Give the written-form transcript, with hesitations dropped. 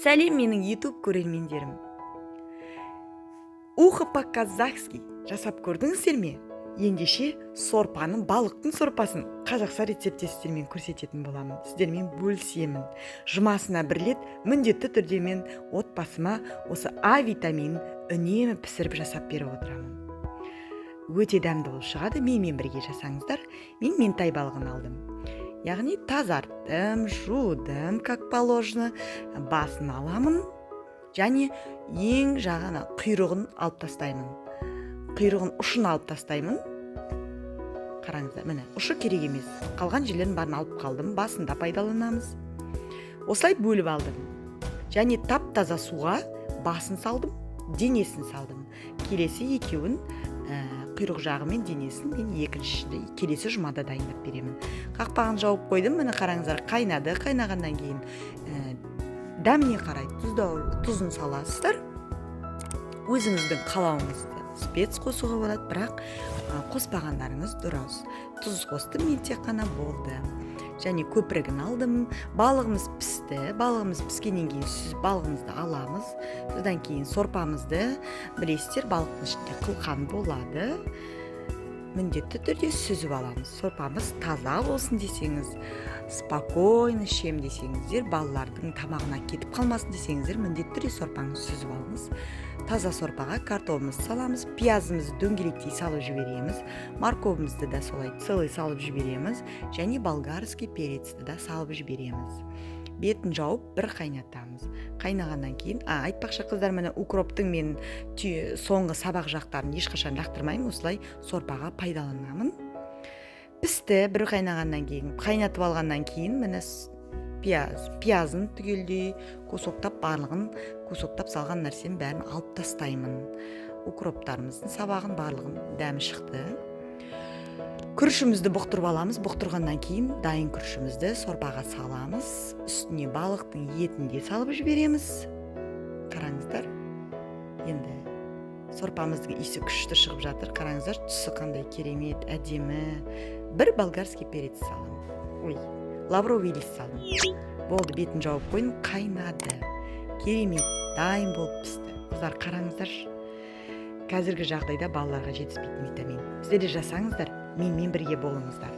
Сәлем менің YouTube көрермендерім. Ухо по-казахски жасап көрдіңіздер ме? Ендеше балықтың сорпасын қазақша рецептестермен көрсететін боламын. Сіздермен бөлісемін. Жұмасына бір рет міндетті түрде мен отбасыма осы А витаминін үнемі пісіріп жасап беріп отырамын. Өте дәмді болып шығады. Менімен бірге жасаңыздар. Мен ментай балығын алдым. Яғни тазарттым, жудым, как положено, басын аламын, және ең жағына құйрығын алып тастаймын. Құйрығын ұшын алып тастаймын. Қараңыздар, міне, ұшы керек емес. Қалған жерлерін барын алып қалдым, басында пайдаланамыз. Осылай бөліп алдым. Және тап-таза суға басын салдым, денесін салдым. Келесі екеуін құйрық жағы мен денесін мен келесі жұмада дайындап беремін. Қақпағын жауып қойдым. Міне қараңыздар, қайнады. Қайнағаннан кейін дәміне қарай тұзын саласыздар. Өзіңіздің қалауыңызды спец қосуға болады, бірақ қоспағандарыңыз дұрыс. Тұз қостым, мен тек қана болды. Және көпірігін алдым. Балығымыз пісті. Балығымыз піскеннен кейін балығымызды аламыз. Содан кейін сорпамызды, білесіздер, балықтың ішінде қылқан болады. Міндетті түрде сүзіп аламыз. Сорпамыз таза болсын десеңіз, спокойно ішем десеңіздер, балалардың тамағына кетіп қалмасын десеңіздер, міндетті түрде сорпаңызды сүзіп алыңыз. Таза сорпаға картофелімізді саламыз, пиязымызды дөңгелектей салып жібереміз, морковымызды да солай целый салып жібереміз, және болгарский перецті да салып жібереміз. Бетін жауып бір қайнатамыз. Қайнағаннан кейін, айтпақшы қыздар, міне укроптың мен соңғы сабақ жақтарын ешқашан жақтырмаймын, осылай сорпаға пайдаланамын. Пісті бір қайнағаннан кейін, қайнатып алғаннан кейін, міне пиязын түгелдей кусоктап, барлығын кусоктап салған нәрсенің бәрін алып тастаймын. Укроптарымыздың сабағын барлығын дәмі шықты. Күрішімізді бұқтырып аламыз. Бұқтырғаннан кейін дайын күрішімізді сорпаға саламыз. Үстіне балықтың етін де салып жібереміз. Қараңыздар. Енді сорпамыздың иісі күшті шығып жатыр. Қараңыздар, түсі қандай керемет, әдемі. Бір болгарский перец салам. Лавровый лист салдым. Болды, бетін жауып қойдым, қайнады. Керемет, дайын болып пісті. Қыздар, қараңыздар. Қазіргі жағдайда балаларға жетіспейтін витамин. Сіздер де жасаңыздар, менімен бірге болыңыздар.